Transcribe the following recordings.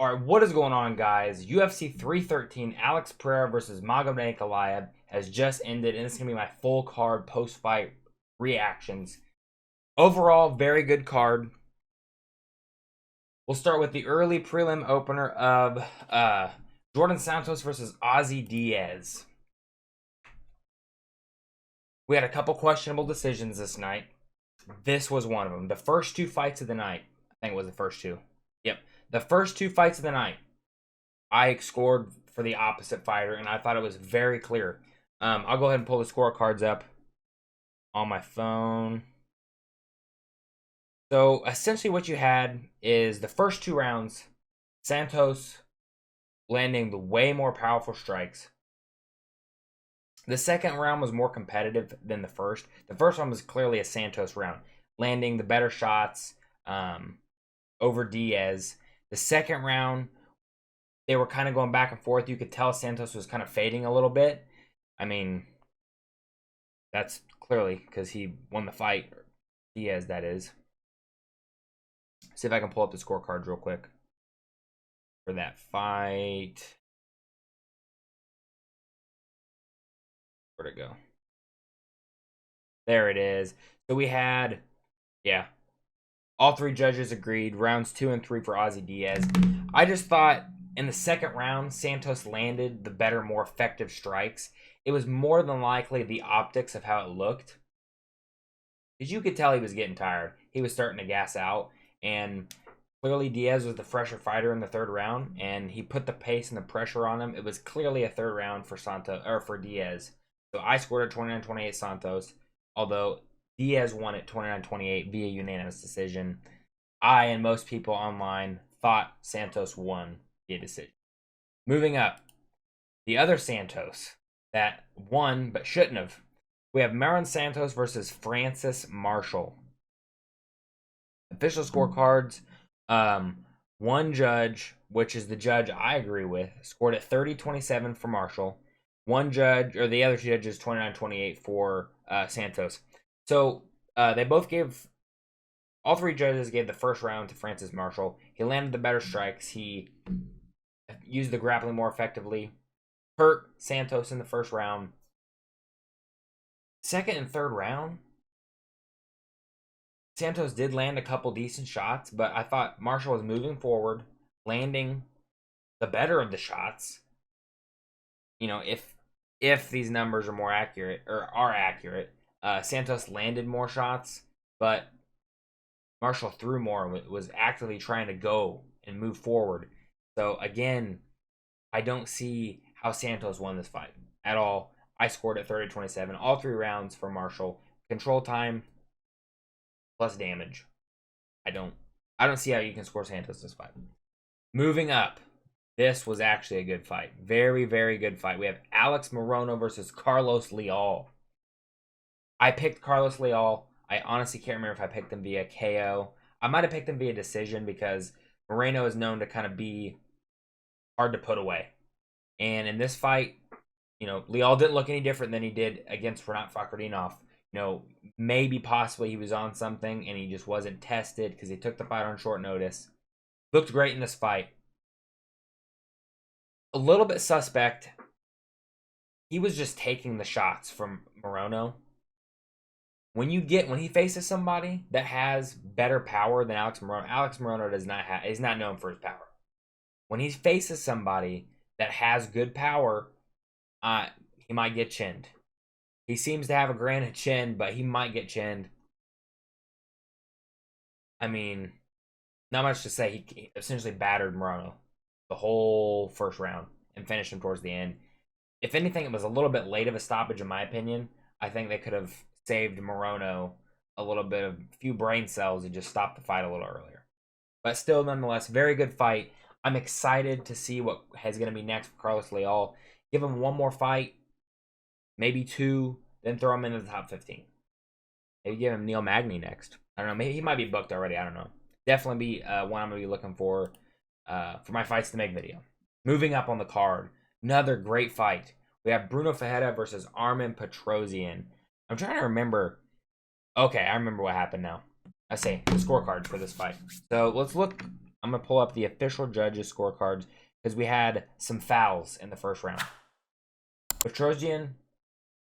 All right, what is going on, guys? UFC 313, Alex Pereira versus Ankalaev has just ended, and it's going to be my full card post-fight reactions. Overall, very good card. We'll start with the early prelim opener of Jordan Santos versus Ozzy Diaz. We had a couple questionable decisions this night. This was one of them. The first two fights of the night, I think it was the first two. Yep. The first two fights of the night, I scored for the opposite fighter, and I thought it was very clear. I'll go ahead and pull the scorecards up on my phone. So essentially what you had is the first two rounds, Santos landing the way more powerful strikes. The second round was more competitive than the first. The first one was clearly a Santos round, landing the better shots over Diaz. The second round, they were kind of going back and forth. You could tell Santos was kind of fading a little bit. I mean, that's clearly because he won the fight. Diaz, that is. See if I can pull up the scorecards real quick for that fight. Where'd it go? There it is. So we had, yeah, all three judges agreed. Rounds 2 and 3 for Ozzy Diaz. I just thought in the second round, Santos landed the better, more effective strikes. It was more than likely the optics of how it looked. Because you could tell he was getting tired. He was starting to gas out. And clearly Diaz was the fresher fighter in the third round. And he put the pace and the pressure on him. It was clearly a third round for for Diaz. So I scored at 29-28 Santos. Although Diaz won at 29-28 via unanimous decision. I and most people online thought Santos won via decision. Moving up, the other Santos that won but shouldn't have. We have Maron Santos versus Francis Marshall. Official scorecards. One judge, which is the judge I agree with, scored at 30-27 for Marshall. One judge, or the other two judges, 29-28 for Santos. So they both gave, all three judges gave the first round to Francis Marshall. He landed the better strikes. He used the grappling more effectively. Hurt Santos in the first round. Second and third round, Santos did land a couple decent shots, but I thought Marshall was moving forward, landing the better of the shots. You know, if these numbers are more accurate, or are accurate, Santos landed more shots, but Marshall threw more, was actively trying to go and move forward. So again, I don't see how Santos won this fight at all. I scored at 30-27, all three rounds for Marshall. Control time plus damage. I don't see how you can score Santos this fight. Moving up, this was actually a good fight. Very, very good fight. We have Alex Morono versus Carlos Leal. I picked Carlos Leal. I honestly can't remember if I picked him via KO. I might have picked him via decision because Moreno is known to kind of be hard to put away. And in this fight, you know, Leal didn't look any different than he did against Renat Fakhretdinov. You know, maybe possibly he was on something and he just wasn't tested because he took the fight on short notice. Looked great in this fight. A little bit suspect. He was just taking the shots from Morono. When he faces somebody that has better power than Alex Morono is not known for his power. When he faces somebody that has good power, he might get chinned. He seems to have a granite chin, but he might get chinned. I mean, not much to say. He essentially battered Morono the whole first round and finished him towards the end. If anything, it was a little bit late of a stoppage, in my opinion. I think they could have saved Morono a few brain cells and just stopped the fight a little earlier. But still, nonetheless, very good fight. I'm excited to see what is going to be next for Carlos Leal. Give him one more fight, maybe two, then throw him into the top 15. Maybe give him Neil Magny next. I don't know. Maybe he might be booked already. I don't know. Definitely be one I'm going to be looking for my fights to make video. Moving up on the card, another great fight. We have Bruno Ferreira versus Armen Petrosyan. I'm trying to remember. Okay, I remember what happened now. I say the scorecards for this fight. So let's look I'm gonna pull up the official judges' scorecards because we had some fouls in the first round. Petrosian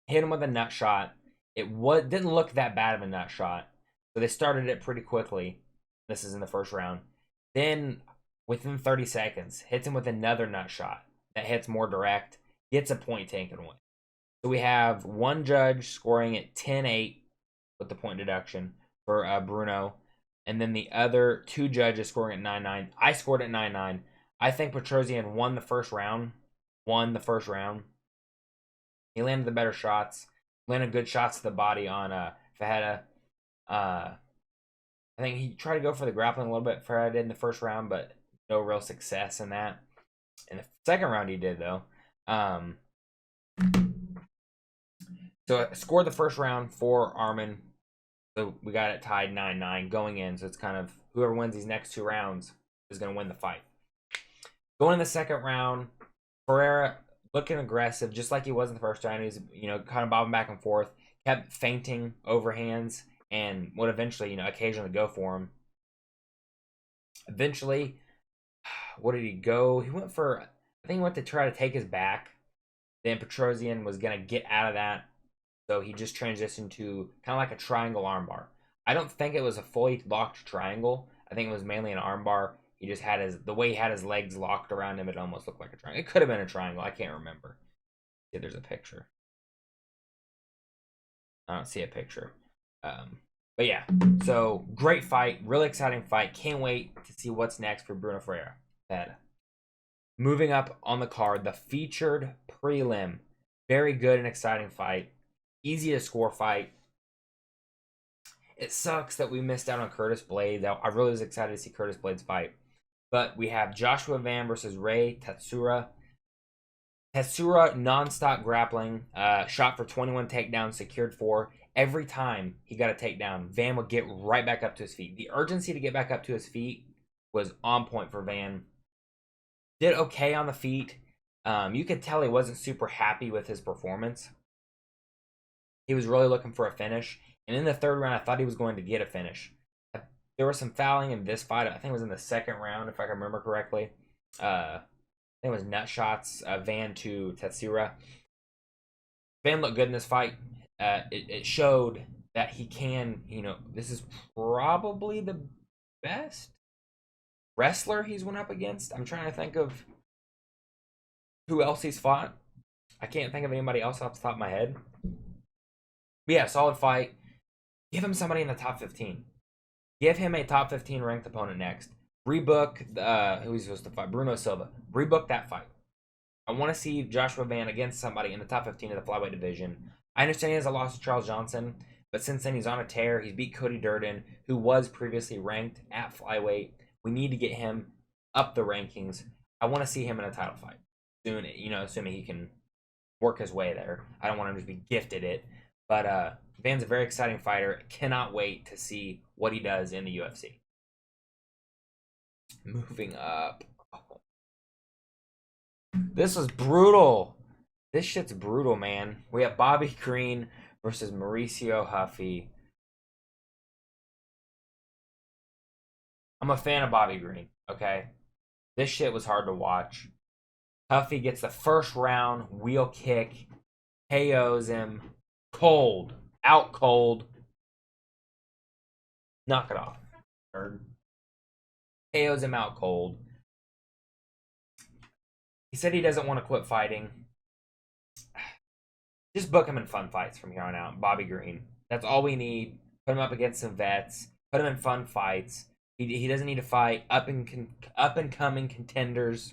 hit him with a nut shot. Didn't look that bad of a nut shot, so they started it pretty quickly. This is in the first round. Then, within 30 seconds, hits him with another nut shot that hits more direct, gets a point taken away. So we have one judge scoring at 10-8 with the point deduction for Bruno, and then the other two judges scoring at 9-9. I scored at 9-9. I think Petrosian won the first round. He landed the better shots, landed good shots to the body on Fajeda. I think he tried to go for the grappling a little bit, Fajeda did in the first round, but no real success in that. In the second round, he did, though. So I scored the first round for Arman. So we got it tied 9-9 going in. So it's kind of whoever wins these next two rounds is going to win the fight. Going in the second round, Prereira looking aggressive, just like he was in the first round. He was, kind of bobbing back and forth, kept feinting overhands, and would eventually, occasionally go for him. Eventually, what did he go? I think he went to try to take his back. Then Petrosian was going to get out of that. So he just transitioned to kind of like a triangle armbar. I don't think it was a fully locked triangle. I think it was mainly an armbar. He just had the way he had his legs locked around him, it almost looked like a triangle. It could have been a triangle. I can't remember. Yeah, there's a picture. I don't see a picture. But yeah, so great fight. Really exciting fight. Can't wait to see what's next for Bruno Ferreira. Moving up on the card, the featured prelim. Very good and exciting fight. Easy to score fight. It sucks that we missed out on Curtis Blades. I really was excited to see Curtis Blades fight. But we have Joshua Van versus Ray Tatsura. Tatsura non-stop grappling. Shot for 21 takedowns, secured 4. Every time he got a takedown, Van would get right back up to his feet. The urgency to get back up to his feet was on point for Van. Did okay on the feet. You could tell he wasn't super happy with his performance. He was really looking for a finish. And in the third round, I thought he was going to get a finish. There was some fouling in this fight. I think it was in the second round, if I can remember correctly. I think it was nut shots, Van to Tatsura. Van looked good in this fight. It showed that he can, this is probably the best wrestler he's went up against. I'm trying to think of who else he's fought. I can't think of anybody else off the top of my head. But yeah, solid fight. Give him somebody in the top 15. Give him a top 15 ranked opponent next. Rebook who he's supposed to fight, Bruno Silva. Rebook that fight. I want to see Joshua Van against somebody in the top 15 of the flyweight division. I understand he has a loss to Charles Johnson, but since then he's on a tear. He's beat Cody Durden, who was previously ranked at flyweight. We need to get him up the rankings. I want to see him in a title fight soon. Assuming he can work his way there. I don't want him to be gifted it, but Van's a very exciting fighter. Cannot wait to see what he does in the UFC. Moving up. This was brutal. This shit's brutal, man. We have Bobby Green versus Mauricio Huffy. I'm a fan of Bobby Green, okay? This shit was hard to watch. Huffy gets the first round wheel kick, KOs him cold. Out cold. Knock it off. KOs him out cold. He said he doesn't want to quit fighting. Just book him in fun fights from here on out. Bobby Green. That's all we need. Put him up against some vets. Put him in fun fights. He doesn't need to fight up and coming contenders.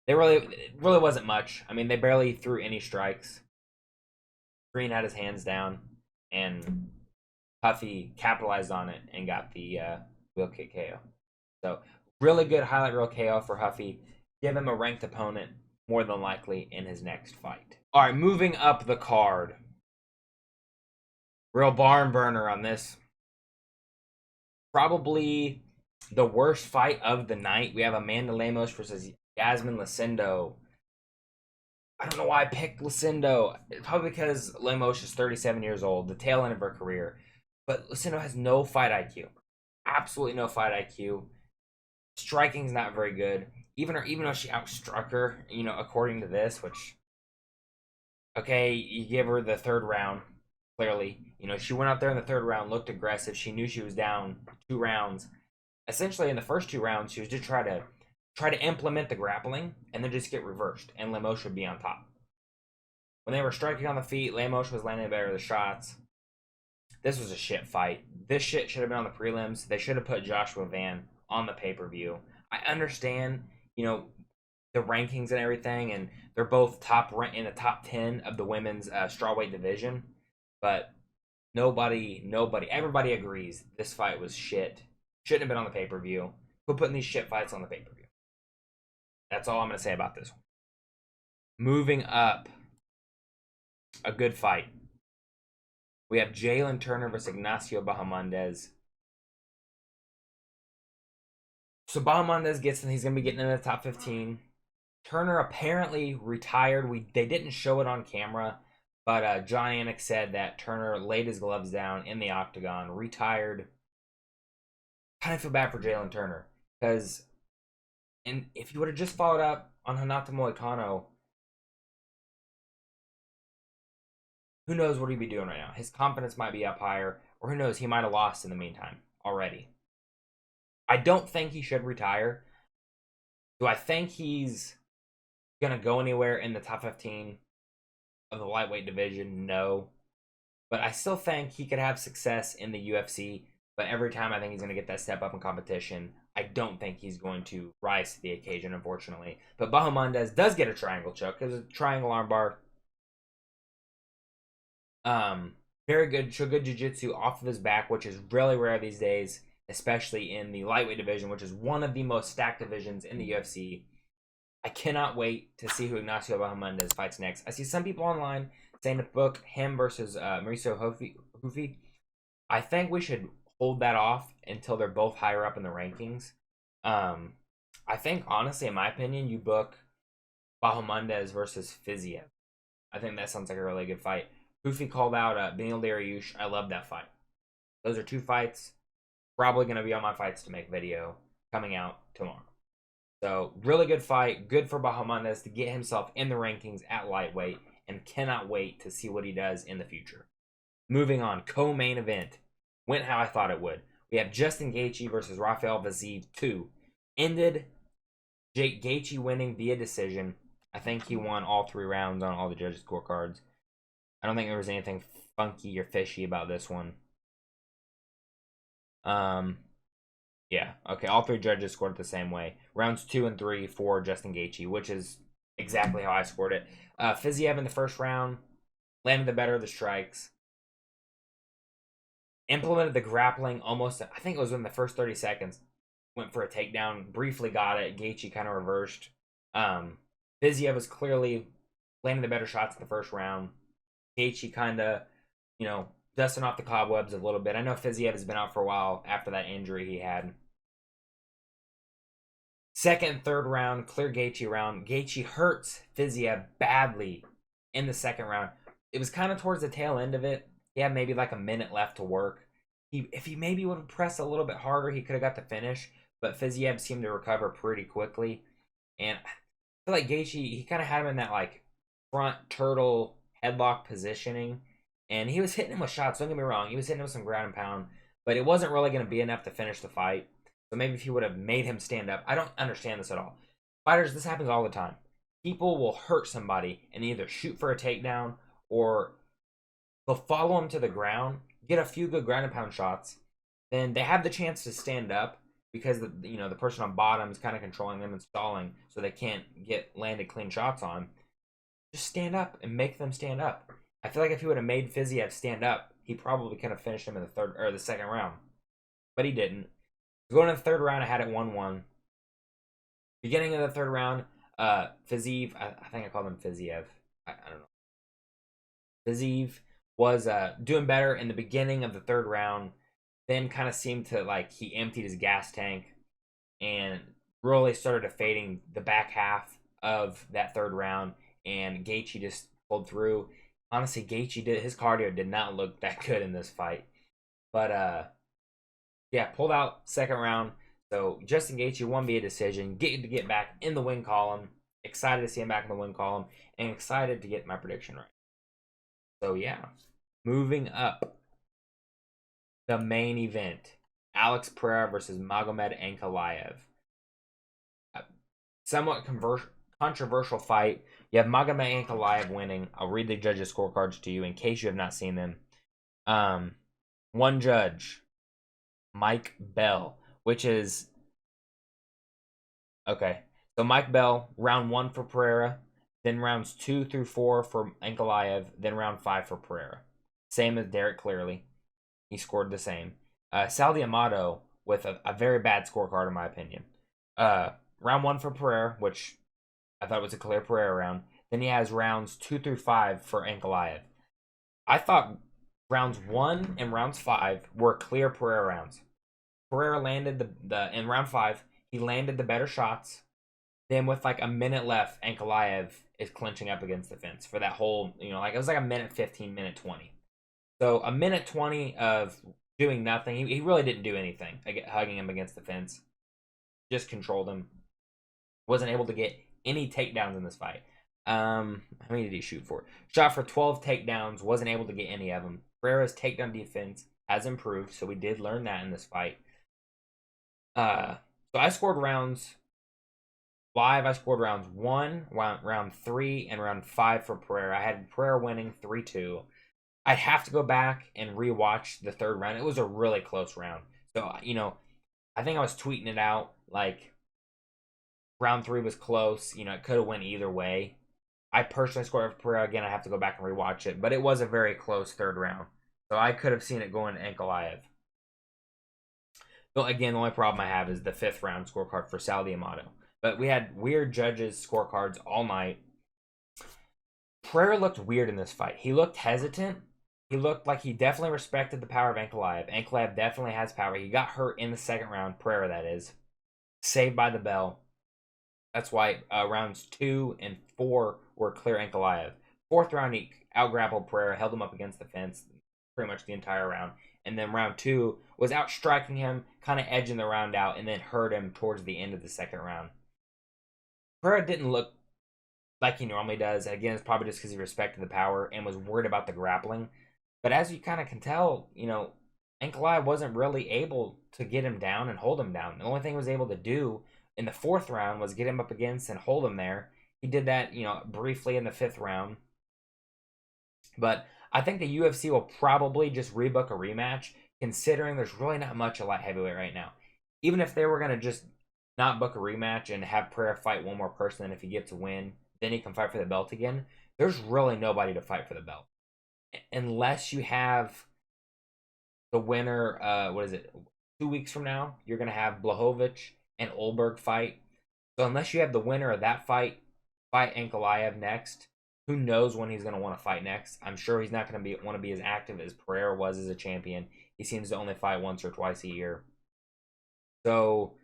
It really wasn't much. I mean, they barely threw any strikes. Green had his hands down, and Huffy capitalized on it and got the wheel kick KO. So, really good highlight reel KO for Huffy. Give him a ranked opponent, more than likely, in his next fight. All right, moving up the card. Real barn burner on this. Probably the worst fight of the night. We have Amanda Lemos versus Yasmin Lucindo. I don't know why I picked Lucindo. Probably because Lemos is 37 years old, the tail end of her career. But Lucindo has no fight IQ. Absolutely no fight IQ. Striking's not very good. Even though she outstruck her, according to this, which okay, you give her the third round. Clearly, she went out there in the third round, looked aggressive. She knew she was down 2 rounds. Essentially, in the first 2 rounds, she was just try to implement the grappling and then just get reversed, and Lemos would be on top. When they were striking on the feet, Lemos was landing better the shots. This was a shit fight. This shit should have been on the prelims. They should have put Joshua Van on the pay per view. I understand, the rankings and everything, and they're both in the top 10 of the women's strawweight division. But everybody agrees this fight was shit. Shouldn't have been on the pay per view. Quit putting these shit fights on the pay per view. That's all I'm going to say about this one. Moving up, a good fight. We have Jalen Turner versus Ignacio Bahamondes. So Bahamondes he's going to be getting in the top 15. Turner apparently retired. They didn't show it on camera, but John Anik said that Turner laid his gloves down in the octagon, retired. Kind of feel bad for Jalen Turner because, and if he would have just followed up on Renato Moicano, who knows what he'd be doing right now? His confidence might be up higher, or who knows, he might have lost in the meantime already. I don't think he should retire. Do I think he's gonna go anywhere in the top 15 of the lightweight division? No. But I still think he could have success in the UFC. But every time I think he's gonna get that step up in competition, I don't think he's going to rise to the occasion, unfortunately. But Bahamondes does get a triangle choke. There's a triangle armbar. Very good, show good jiu-jitsu off of his back, which is really rare these days, especially in the lightweight division, which is one of the most stacked divisions in the UFC. I cannot wait to see who Ignacio Bahamondes fights next. I see some people online saying to book him versus Mauricio Hufi. I think we should hold that off until they're both higher up in the rankings. I think, honestly, in my opinion, you book Bahamondes versus Fiziev. I think that sounds like a really good fight. Hufi called out Beneil Dariush. I love that fight. Those are two fights. Probably going to be on my fights to make video coming out tomorrow. So, really good fight. Good for Bahamondes to get himself in the rankings at lightweight, and cannot wait to see what he does in the future. Moving on, co-main event. Went how I thought it would. We have Justin Gaethje versus Rafael Fiziev 2. Ended Jake Gaethje winning via decision. I think he won all 3 rounds on all the judges' scorecards. I don't think there was anything funky or fishy about this one. Yeah, okay, all 3 judges scored it the same way. Rounds 2 and 3 for Justin Gaethje, which is exactly how I scored it. Fiziev in the first round landed the better of the strikes. Implemented the grappling almost, I think it was in the first 30 seconds. Went for a takedown, briefly got it. Gaethje kind of reversed. Fiziev was clearly landing the better shots in the first round. Gaethje kind of, dusting off the cobwebs a little bit. I know Fiziev has been out for a while after that injury he had. Second and third round, clear Gaethje round. Gaethje hurts Fiziev badly in the second round. It was kind of towards the tail end of it. He had maybe like a minute left to work. If he maybe would have pressed a little bit harder, he could have got the finish. But Fiziev seemed to recover pretty quickly. And I feel like Gaethje, he kind of had him in that like front turtle headlock positioning. And he was hitting him with shots, don't get me wrong. He was hitting him with some ground and pound. But it wasn't really going to be enough to finish the fight. So maybe if he would have made him stand up. I don't understand this at all. Fighters, this happens all the time. People will hurt somebody and either shoot for a takedown or they'll follow him to the ground, get a few good ground and pound shots. Then they have the chance to stand up because the person on bottom is kind of controlling them and stalling so they can't get landed clean shots on. Just stand up and make them stand up. I feel like if he would have made Fiziev stand up, he probably could have finished him in the second round. But he didn't. Going to the third round, I had it 1-1. Beginning of the third round, Fiziev, I think I called him Fiziev. I don't know. Fiziev was doing better in the beginning of the third round. Then kind of seemed to like he emptied his gas tank and really started fading the back half of that third round. And Gaethje just pulled through. Honestly, his cardio did not look that good in this fight. But Yeah, pulled out second round. So Justin Gaethje won via decision. Get back in the win column. Excited to see him back in the win column, and excited to get my prediction right. So yeah, moving up, the main event: Alex Pereira versus Magomed Ankalaev. Somewhat controversial fight. You have Magomed Ankalaev winning. I'll read the judges' scorecards to you in case you have not seen them. One judge, Mike Bell, which is okay. So Mike Bell, round 1 for Pereira, then rounds 2 through 4 for Ankalaev, then round 5 for Pereira. Same as Derek Clearly. He scored the same. Sal D'Amato with a very bad scorecard in my opinion. Round 1 for Pereira, which I thought was a clear Pereira round. Then he has rounds 2 through 5 for Ankalaev. I thought rounds 1 and rounds 5 were clear Pereira rounds. Pereira landed the in round 5. He landed the better shots. Then with like a minute left, Ankalaev is clinching up against the fence for that whole, like it was like a minute 15, minute 20. So a minute 20 of doing nothing. He really didn't do anything, hugging him against the fence. Just controlled him. Wasn't able to get any takedowns in this fight. How many did he shoot for? Shot for 12 takedowns. Wasn't able to get any of them. Pereira's takedown defense has improved, so we did learn that in this fight. So I scored rounds 5. I scored rounds 1, round 3, and round 5 for Pereira. I had Pereira winning 3-2. I'd have to go back and rewatch the third round. It was a really close round. So, I think I was tweeting it out like round 3 was close. It could have went either way. I personally scored for Pereira. Again, I have to go back and rewatch it. But it was a very close third round. So I could have seen it going to Ankalaev. But again, the only problem I have is the 5th round scorecard for Sal D'Amato. But we had weird judges' scorecards all night. Pereira looked weird in this fight. He looked hesitant. He looked like he definitely respected the power of Ankalaev. Ankalaev definitely has power. He got hurt in the second round, Pereira that is. Saved by the bell. That's why rounds 2 and 4 were clear Ankalaev. 4th round, he out-grappled Pereira, held him up against the fence pretty much the entire round. And then round 2 was out-striking him, kind of edging the round out, and then hurt him towards the end of the second round. Pereira didn't look like he normally does. Again, it's probably just because he respected the power and was worried about the grappling. But as you kind of can tell, Ankalaev wasn't really able to get him down and hold him down. The only thing he was able to do in the 4th round was get him up against and hold him there. He did that, briefly in the 5th round. But I think the UFC will probably just rebook a rematch, considering there's really not much at light heavyweight right now. Even if they were going to just not book a rematch and have Pereira fight one more person, and if he gets a win, then he can fight for the belt again, there's really nobody to fight for the belt. Unless you have the winner, 2 weeks from now, you're going to have Blachowicz and Olberg fight. So unless you have the winner of that fight Ankalaev next, who knows when he's going to want to fight next. I'm sure he's not going to want to be as active as Pereira was as a champion. He seems to only fight once or twice a year. So,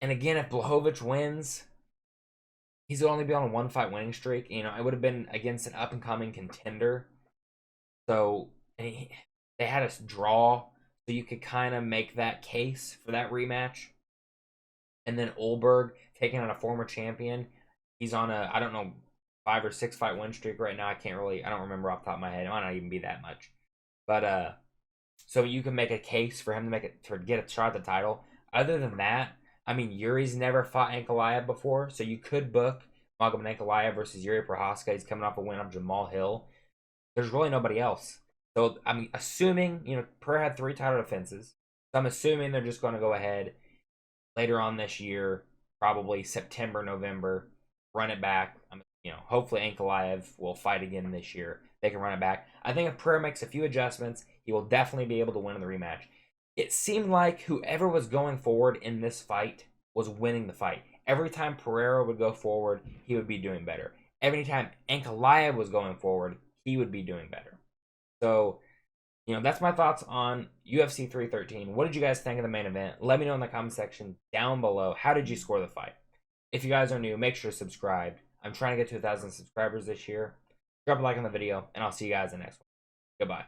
and again, if Blachowicz wins, he's only be on a 1-fight winning streak. It would have been against an up-and-coming contender. So, they had us draw, so you could kind of make that case for that rematch. And then Olberg taking on a former champion. He's on a, 5 or 6 fight win streak right now. I don't remember off the top of my head. It might not even be that much. But, so you can make a case for him to get a shot at the title. Other than that, Yuri's never fought Ankalaev before, so you could book Magomed Ankalaev versus Yuri Prochazka. He's coming off a win on Jamal Hill. There's really nobody else. So, assuming, Pereira had 3 title defenses. So I'm assuming they're just going to go ahead later on this year, probably September, November, run it back. Hopefully Ankalaev will fight again this year. They can run it back. I think if Pereira makes a few adjustments, he will definitely be able to win in the rematch. It seemed like whoever was going forward in this fight was winning the fight. Every time Pereira would go forward, he would be doing better. Every time Ankalaev was going forward, he would be doing better. So, that's my thoughts on UFC 313. What did you guys think of the main event? Let me know in the comment section down below. How did you score the fight? If you guys are new, make sure to subscribe. I'm trying to get to 1,000 subscribers this year. Drop a like on the video, and I'll see you guys in the next one. Goodbye.